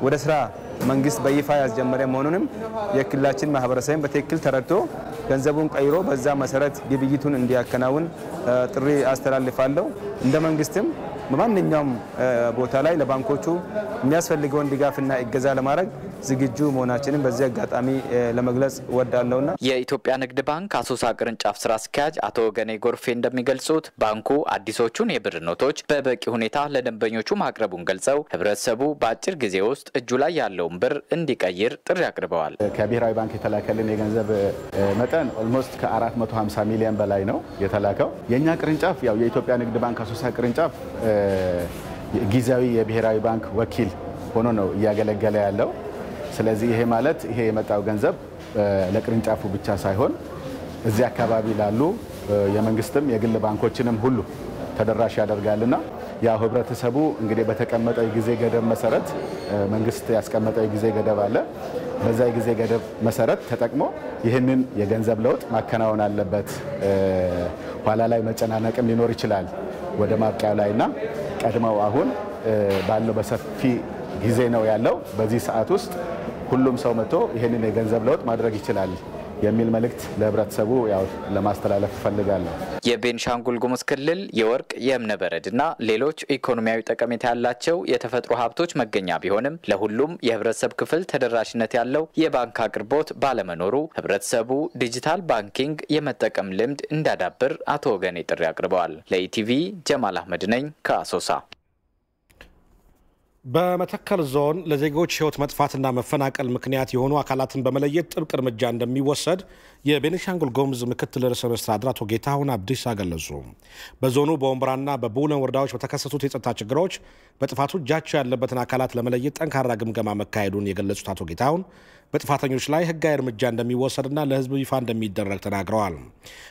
ወደ ስራ መንግስት በይፋ ያስጀመረ መሆኑንም የክልላችን ማህበረሰብ በትክክል ተረድቶ ገንዘቡን ቀይሮ በዛ መሰረት ግብይቱን እንዲያከናውን ጥሪ አስተላልፋለሁ። እንደ መንግስትም በማንኛውም ቦታ ላይ ለባንኮቹ የሚያስፈልገውን ድጋፍና እገዛ ለማድረግ ዝግጁ መሆናችንን በዚህ አጋጣሚ ለመግለጽ ወዳለውና የኢትዮጵያ ንግድ ባንክ አሶሳ ቅርንጫፍ ስራ አስኪያጅ አቶ ወገኔ ጎርፌ እንደሚገልጹት ባንኩ አዲሶቹን የብር ኖቶች በበቂ ሁኔታ ለደንበኞቹ ማቅረቡን ገልጸው ህብረተሰቡ በአጭር ጊዜ ውስጥ እጁ ላይ ያለውን ብር እንዲቀይር ጥሪ አቅርበዋል። ከብሔራዊ ባንክ የተላከልን የገንዘብ መጠን ኦልሞስት ከ450 ሚሊዮን በላይ ነው የተላከው። የኛ ቅርንጫፍ ያው የኢትዮጵያ ንግድ ባንክ አሶሳ ቅርንጫፍ ጊዜያዊ የብሔራዊ ባንክ ወኪል ሆኖ ነው እያገለገለ ያለው። ስለዚህ ይሄ ማለት ይሄ የመጣው ገንዘብ ለቅርንጫፉ ብቻ ሳይሆን እዚህ አካባቢ ላሉ የመንግስትም የግል ባንኮችንም ሁሉ ተደራሽ ያደርጋልና ያው ህብረተሰቡ እንግዲህ በተቀመጠው ጊዜ ገደብ መሰረት መንግስት ያስቀመጠው ጊዜ ገደብ አለ። በዛ ጊዜ ገደብ መሰረት ተጠቅሞ ይህንን የገንዘብ ለውጥ ማከናወን አለበት። ኋላ ላይ መጨናነቅም ሊኖር ይችላል ወደ ማብቂያው ላይና ቀድመው አሁን ባለው በሰፊ ጊዜ ነው ያለው። በዚህ ሰዓት ውስጥ ሁሉም ሰው መጥቶ ይሄንን የገንዘብ ለውጥ ማድረግ ይችላል የሚል መልእክት ለህብረተሰቡ ያው ለማስተላለፍ ፈልጋለሁ። የቤኒሻንጉል ጉሙዝ ክልል የወርቅ የእብነበረድና ሌሎች ኢኮኖሚያዊ ጠቀሜታ ያላቸው የተፈጥሮ ሀብቶች መገኛ ቢሆንም ለሁሉም የህብረተሰብ ክፍል ተደራሽነት ያለው የባንክ አቅርቦት ባለመኖሩ ህብረተሰቡ ዲጂታል ባንኪንግ የመጠቀም ልምድ እንዲያዳብር አቶ ወገኔ ጥሪ አቅርበዋል። ለኢቲቪ ጀማል አህመድ ነኝ ከአሶሳ። በመተከል ዞን ለዜጎች ህይወት መጥፋትና መፈናቀል ምክንያት የሆኑ አካላትን በመለየት ጥብቅ እርምጃ እንደሚወሰድ የቤኒሻንጉል ጉሙዝ ምክትል ርዕሰ መስተዳድር አቶ ጌታሁን አብዲሳ ገለጹ። በዞኑ በወንበራና በቡለን ወረዳዎች በተከሰቱት የጸጥታ ችግሮች በጥፋቱ እጃቸው ያለበትን አካላት ለመለየት ጠንካራ ግምገማ መካሄዱን የገለጹት አቶ ጌታሁን በጥፋተኞች ላይ ህጋዊ እርምጃ እንደሚወሰድና ለህዝብ ይፋ እንደሚደረግ ተናግረዋል።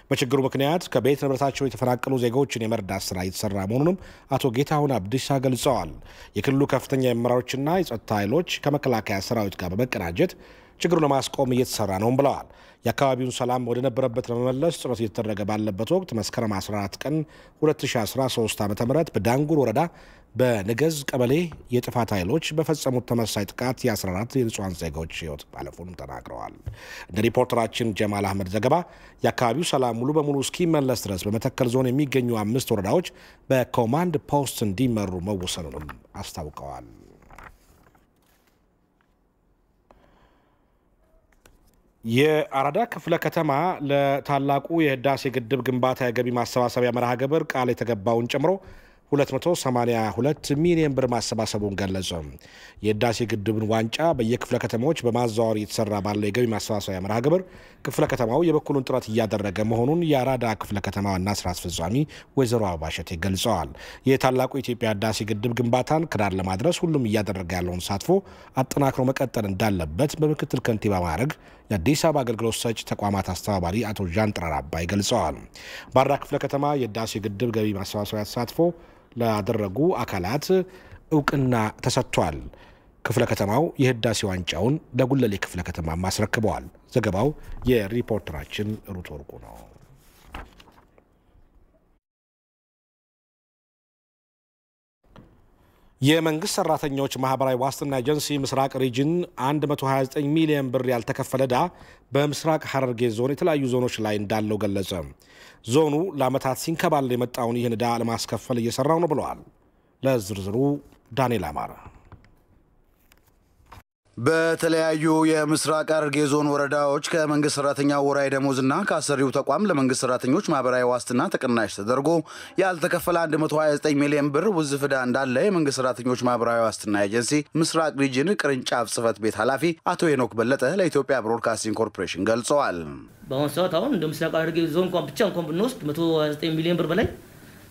በችግሩ ምክንያት ከቤት ንብረታቸው የተፈናቀሉ ዜጎችን የመርዳት ስራ እየተሰራ መሆኑንም አቶ ጌታሁን አብዲሳ ገልጸዋል። የክልሉ ከፍተኛ አመራሮችና የጸጥታ ኃይሎች ከመከላከያ ሰራዊት ጋር በመቀናጀት ችግሩን ለማስቆም እየተሰራ ነው ብለዋል። የአካባቢውን ሰላም ወደ ነበረበት ለመመለስ ጥረት እየተደረገ ባለበት ወቅት መስከረም 14 ቀን 2013 ዓ.ም በዳንጉር ወረዳ በንገዝ ቀበሌ የጥፋት ኃይሎች በፈጸሙት ተመሳሳይ ጥቃት የ14 የንጹሃን ዜጎች ህይወት ማለፉን ተናግረዋል። እንደ ሪፖርተራችን ጀማል አህመድ ዘገባ የአካባቢው ሰላም ሙሉ በሙሉ እስኪመለስ ድረስ በመተከል ዞን የሚገኙ 5 ወረዳዎች በኮማንድ ፖስት እንዲመሩ መወሰኑንም አስታውቀዋል። የአራዳ ክፍለ ከተማ ለታላቁ የህዳሴ ግድብ ግንባታ የገቢ ማሰባሰቢያ መርሃ ግብር ቃል የተገባውን ጨምሮ 282 ሚሊዮን ብር ማሰባሰቡን ገለጸ። የህዳሴ ግድብን ዋንጫ በየክፍለ ከተማዎች በማዛወር እየተሰራ ባለው የገቢ ማሰባሰቢያ መርሃ ግብር ክፍለ ከተማው የበኩሉን ጥረት እያደረገ መሆኑን የአራዳ ክፍለ ከተማ ዋና ስራ አስፈጻሚ ወይዘሮ አባሸቴ ገልጸዋል። የታላቁ የኢትዮጵያ ህዳሴ ግድብ ግንባታን ከዳር ለማድረስ ሁሉም እያደረገ ያለውን ተሳትፎ አጠናክሮ መቀጠል እንዳለበት በምክትል ከንቲባ ማዕረግ የአዲስ አበባ አገልግሎት ሰጪ ተቋማት አስተባባሪ አቶ ዣንጥራር አባይ ገልጸዋል። በአራዳ ክፍለ ከተማ የህዳሴ ግድብ ገቢ ማሰባሰቢያ ተሳትፎ ላደረጉ አካላት እውቅና ተሰጥቷል። ክፍለ ከተማው የህዳሴ ዋንጫውን ለጉለሌ ክፍለ ከተማ ማስረክበዋል። ዘገባው የሪፖርተራችን ሩት ወርቁ ነው። የመንግስት ሰራተኞች ማህበራዊ ዋስትና ኤጀንሲ ምስራቅ ሪጅን 129 ሚሊዮን ብር ያልተከፈለ ዕዳ በምስራቅ ሐረርጌ ዞን የተለያዩ ዞኖች ላይ እንዳለው ገለጸ። ዞኑ ለዓመታት ሲንከባለል የመጣውን ይህን ዕዳ ለማስከፈል እየሰራው ነው ብለዋል። ለዝርዝሩ ዳንኤል አማረ። በተለያዩ የምስራቅ ሐረርጌ ዞን ወረዳዎች ከመንግስት ሰራተኛ ወራይ ደሞዝና ከአሰሪው ተቋም ለመንግስት ሰራተኞች ማህበራዊ ዋስትና ተቀናሽ ተደርጎ ያልተከፈለ 129 ሚሊዮን ብር ውዝፍ ዕዳ እንዳለ የመንግስት ሰራተኞች ማህበራዊ ዋስትና ኤጀንሲ ምስራቅ ሪጅን ቅርንጫፍ ጽህፈት ቤት ኃላፊ አቶ ሄኖክ በለጠ ለኢትዮጵያ ብሮድካስቲንግ ኮርፖሬሽን ገልጸዋል። በአሁኑ ሰዓት አሁን እንደ ምስራቅ ሐረርጌ ዞን እንኳን ብንወስድ 129 ሚሊዮን ብር በላይ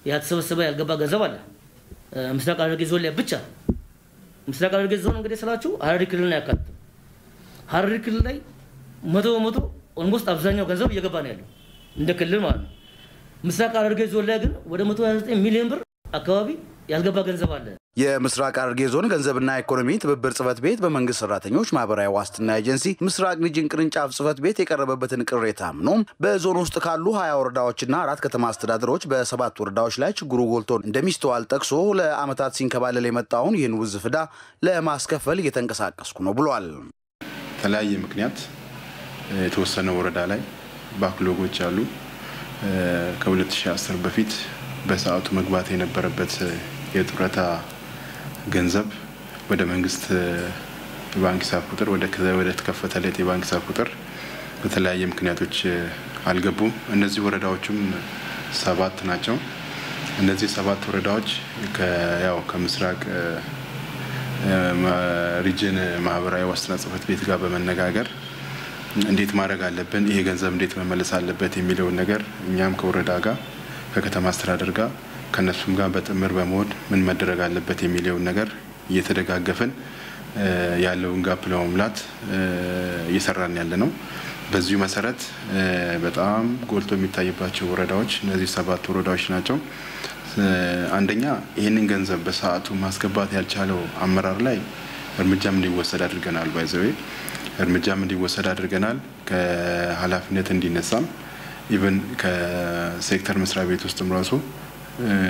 ያልተሰበሰበ ያልገባ ገንዘብ አለ። ምስራቅ ሐረርጌ ዞን ላይ ብቻ ምስራቅ ሐረርጌ ዞን እንግዲህ ስላችሁ ሐረሪ ክልል ላይ ያካትታል። ሐረሪ ክልል ላይ 100% ኦልሞስት አብዛኛው ገንዘብ እየገባ ነው ያለው እንደ ክልል ማለት ነው። ምስራቅ ሐረርጌ ዞን ላይ ግን ወደ 129 ሚሊዮን ብር አካባቢ ያልገባ ገንዘብ አለ። የምስራቅ ሐረርጌ ዞን ገንዘብና ኢኮኖሚ ትብብር ጽህፈት ቤት በመንግስት ሰራተኞች ማህበራዊ ዋስትና ኤጀንሲ ምስራቅ ሪጅን ቅርንጫፍ ጽህፈት ቤት የቀረበበትን ቅሬታ አምኖ በዞን ውስጥ ካሉ 20 ወረዳዎችና 4 ከተማ አስተዳደሮች በ7 ወረዳዎች ላይ ችግሩ ጎልቶ እንደሚስተዋል ጠቅሶ ለአመታት ሲንከባለል የመጣውን ይህን ውዝፍ ዕዳ ለማስከፈል እየተንቀሳቀስኩ ነው ብሏል። ተለያየ ምክንያት የተወሰነ ወረዳ ላይ ባክሎጎች አሉ። ከ2010 በፊት በሰዓቱ መግባት የነበረበት የጡረታ ገንዘብ ወደ መንግስት ባንክ ሂሳብ ቁጥር ወደ ተከፈተለት የባንክ ሂሳብ ቁጥር በተለያየ ምክንያቶች አልገቡም። እነዚህ ወረዳዎችም 7 ናቸው። እነዚህ 7 ወረዳዎች ከምስራቅ ሪጅን ማህበራዊ ዋስትና ጽህፈት ቤት ጋር በመነጋገር እንዴት ማድረግ አለብን፣ ይሄ ገንዘብ እንዴት መመለስ አለበት የሚለውን ነገር እኛም ከወረዳ ጋር ከከተማ አስተዳደር ጋር ከነሱም ጋር በጥምር በመሆን ምን መደረግ አለበት የሚለውን ነገር እየተደጋገፈን ያለውን ጋፕ ለመሙላት እየሰራን ያለ ነው። በዚሁ መሰረት በጣም ጎልቶ የሚታይባቸው ወረዳዎች እነዚህ 7 ወረዳዎች ናቸው። አንደኛ ይህንን ገንዘብ በሰዓቱ ማስገባት ያልቻለው አመራር ላይ እርምጃም እንዲወሰድ አድርገናል። ባይዘዌ እርምጃም እንዲወሰድ አድርገናል። ከኃላፊነት እንዲነሳም ኢቭን ከሴክተር መስሪያ ቤት ውስጥም ራሱ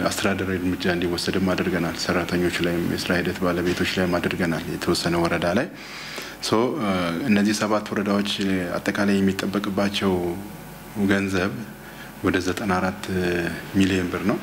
አስተዳደራዊ እርምጃ እንዲወሰድም አድርገናል። ሰራተኞች ላይ የስራ ሂደት ባለቤቶች ላይ አድርገናል። የተወሰነ ወረዳ ላይ እነዚህ 7 ወረዳዎች አጠቃላይ የሚጠበቅባቸው ገንዘብ ወደ 94 ሚሊዮን ብር ነው።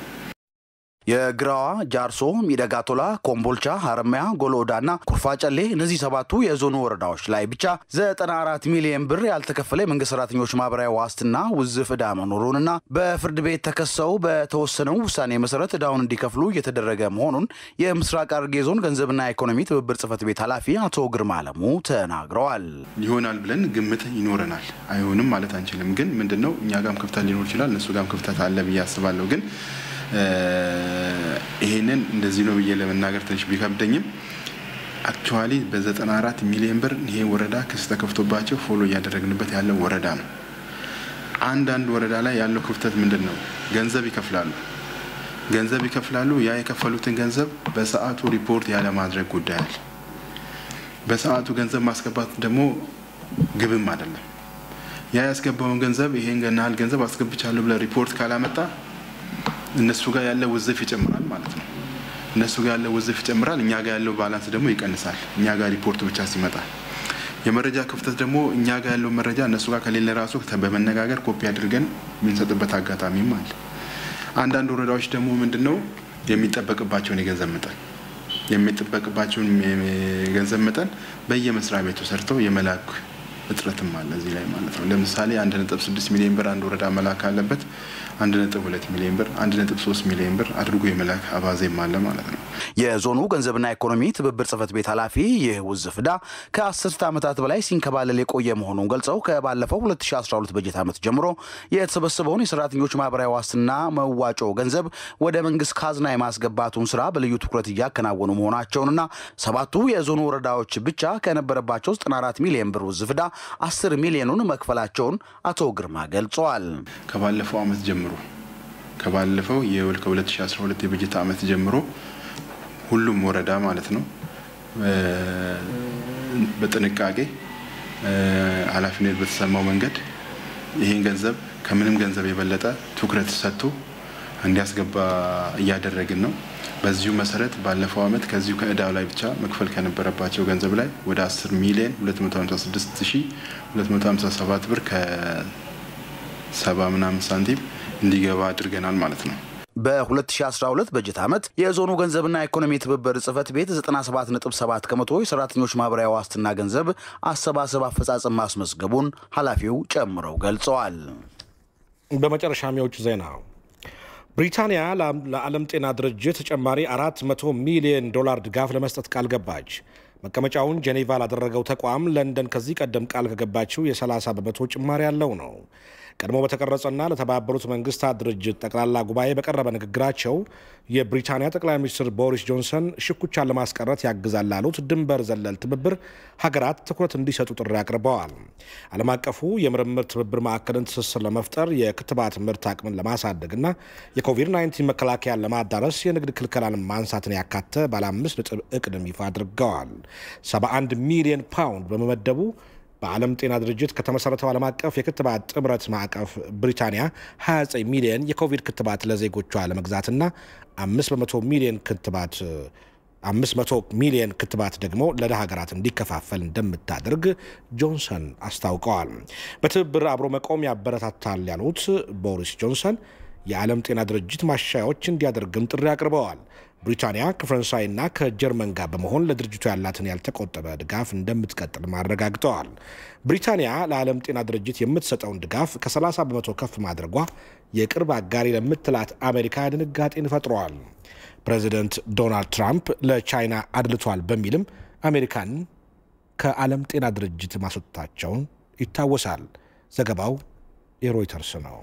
የግራዋ ጃርሶ ሚደጋቶላ ኮምቦልቻ ሀረማያ ጎሎዳና ኩርፋጨሌ እነዚህ 7ቱ የዞኑ ወረዳዎች ላይ ብቻ 94 ሚሊዮን ብር ያልተከፈለ የመንግስት ሰራተኞች ማህበራዊ ዋስትና ውዝፍ ዕዳ መኖሩንና በፍርድ ቤት ተከሰው በተወሰነው ውሳኔ መሰረት ዕዳውን እንዲከፍሉ እየተደረገ መሆኑን የምስራቅ ሐረርጌ ዞን ገንዘብና ኢኮኖሚ ትብብር ጽህፈት ቤት ኃላፊ አቶ ግርማ አለሙ ተናግረዋል። ይሆናል ብለን ግምት ይኖረናል። አይሆንም ማለት አንችልም። ግን ምንድነው እኛ ጋርም ክፍተት ሊኖር ይችላል፣ እነሱ ጋርም ክፍተት አለ ብዬ አስባለሁ። ግን ይሄንን እንደዚህ ነው ብዬ ለመናገር ትንሽ ቢከብደኝም አክቹአሊ በ94 ሚሊዮን ብር ይሄ ወረዳ ክስ ተከፍቶባቸው ፎሎ እያደረግንበት ያለው ወረዳ ነው። አንዳንድ ወረዳ ላይ ያለው ክፍተት ምንድነው? ገንዘብ ይከፍላሉ። ያ የከፈሉትን ገንዘብ በሰዓቱ ሪፖርት ያለ ማድረግ ጉዳይ አለ። በሰዓቱ ገንዘብ ማስገባት ደግሞ ግብም አይደለም። ያ ያስገባውን ገንዘብ ይሄን ገናል ገንዘብ አስገብቻለሁ ብለ ሪፖርት ካላመጣ እነሱ ጋር ያለው ውዝፍ ይጨምራል ማለት ነው። እነሱ ጋር ያለው ውዝፍ ይጨምራል፣ እኛ ጋር ያለው ባላንስ ደግሞ ይቀንሳል። እኛ ጋር ሪፖርት ብቻ ሲመጣ የመረጃ ክፍተት ደግሞ እኛ ጋር ያለው መረጃ እነሱ ጋር ከሌለ ራሱ በመነጋገር ኮፒ አድርገን የምንሰጥበት አጋጣሚም አለ። አንዳንድ ወረዳዎች ደግሞ ምንድነው የሚጠበቅባቸውን የገንዘብ መጠን በየመስሪያ ቤቱ ሰርተው የመላክ እጥረትም አለ እዚህ ላይ ማለት ነው። ለምሳሌ 1.6 ሚሊዮን ብር አንድ ወረዳ መላክ አለበት። 1.2 ሚሊዮን ብር 1.3 ሚሊዮን ብር አድርጎ የመላክ አባዜም አለ ማለት ነው። የዞኑ ገንዘብና ኢኮኖሚ ትብብር ጽህፈት ቤት ኃላፊ ይህ ውዝፍ ዕዳ ከ10 ዓመታት በላይ ሲንከባለል የቆየ መሆኑን ገልጸው ከባለፈው 2012 በጀት ዓመት ጀምሮ የተሰበሰበውን የሰራተኞች ማህበራዊ ዋስትና መዋጮ ገንዘብ ወደ መንግስት ካዝና የማስገባቱን ስራ በልዩ ትኩረት እያከናወኑ መሆናቸውንና 7ቱ የዞኑ ወረዳዎች ብቻ ከነበረባቸው 94 ሚሊዮን ብር ውዝፍ ዕዳ 10 ሚሊዮኑን መክፈላቸውን አቶ ግርማ ገልጸዋል። ከባለፈው ዓመት ጀምሮ ከባለፈው ከ2012 የበጀት ዓመት ጀምሮ ሁሉም ወረዳ ማለት ነው በጥንቃቄ ኃላፊነት በተሰማው መንገድ ይሄን ገንዘብ ከምንም ገንዘብ የበለጠ ትኩረት ሰጥቶ እንዲያስገባ እያደረግን ነው። በዚሁ መሰረት ባለፈው ዓመት ከዚሁ ከዕዳው ላይ ብቻ መክፈል ከነበረባቸው ገንዘብ ላይ ወደ 10 ሚሊዮን 256257 ብር ከ70 ምናምን ሳንቲም እንዲገባ አድርገናል ማለት ነው። በ2012 በጀት ዓመት የዞኑ ገንዘብና ኢኮኖሚ ትብብር ጽሕፈት ቤት 97.7 ከመቶ የሰራተኞች ማህበራዊ ዋስትና ገንዘብ አሰባሰብ አፈጻጸም ማስመዝገቡን ኃላፊው ጨምረው ገልጸዋል። በመጨረሻም የውጭ ዜና ብሪታንያ ለዓለም ጤና ድርጅት ተጨማሪ $400 ሚሊዮን ድጋፍ ለመስጠት ቃል ገባች። መቀመጫውን ጄኔቫ ላደረገው ተቋም ለንደን ከዚህ ቀደም ቃል ከገባችው የ30 በመቶ ጭማሪ ያለው ነው። ቀድሞ በተቀረጸና ለተባበሩት መንግስታት ድርጅት ጠቅላላ ጉባኤ በቀረበ ንግግራቸው የብሪታንያ ጠቅላይ ሚኒስትር ቦሪስ ጆንሰን ሽኩቻን ለማስቀረት ያግዛል ላሉት ድንበር ዘለል ትብብር ሀገራት ትኩረት እንዲሰጡ ጥሪ አቅርበዋል። ዓለም አቀፉ የምርምር ትብብር ማዕከልን ትስስር ለመፍጠር የክትባት ምርት አቅምን ለማሳደግና የኮቪድ-19 መከላከያን ለማዳረስ የንግድ ክልከላን ማንሳትን ያካተ ባለ 5 ነጥብ እቅድም ይፋ አድርገዋል። 71 ሚሊዮን ፓውንድ በመመደቡ በዓለም ጤና ድርጅት ከተመሰረተው ዓለም አቀፍ የክትባት ጥምረት ማዕቀፍ ብሪታንያ 29 ሚሊዮን የኮቪድ ክትባት ለዜጎቿ ለመግዛትና 500 ሚሊዮን ክትባት ደግሞ ለደሃ ሀገራት እንዲከፋፈል እንደምታደርግ ጆንሰን አስታውቀዋል። በትብብር አብሮ መቆም ያበረታታል ያሉት ቦሪስ ጆንሰን የዓለም ጤና ድርጅት ማሻሻያዎች እንዲያደርግም ጥሪ አቅርበዋል። ብሪታንያ ከፈረንሳይና ከጀርመን ጋር በመሆን ለድርጅቱ ያላትን ያልተቆጠበ ድጋፍ እንደምትቀጥል ማረጋግጠዋል። ብሪታንያ ለዓለም ጤና ድርጅት የምትሰጠውን ድጋፍ ከ30 በመቶ ከፍ ማድረጓ የቅርብ አጋሪ ለምትላት አሜሪካ ድንጋጤን ፈጥሯል። ፕሬዚደንት ዶናልድ ትራምፕ ለቻይና አድልቷል በሚልም አሜሪካን ከዓለም ጤና ድርጅት ማስወጣታቸውን ይታወሳል። ዘገባው የሮይተርስ ነው።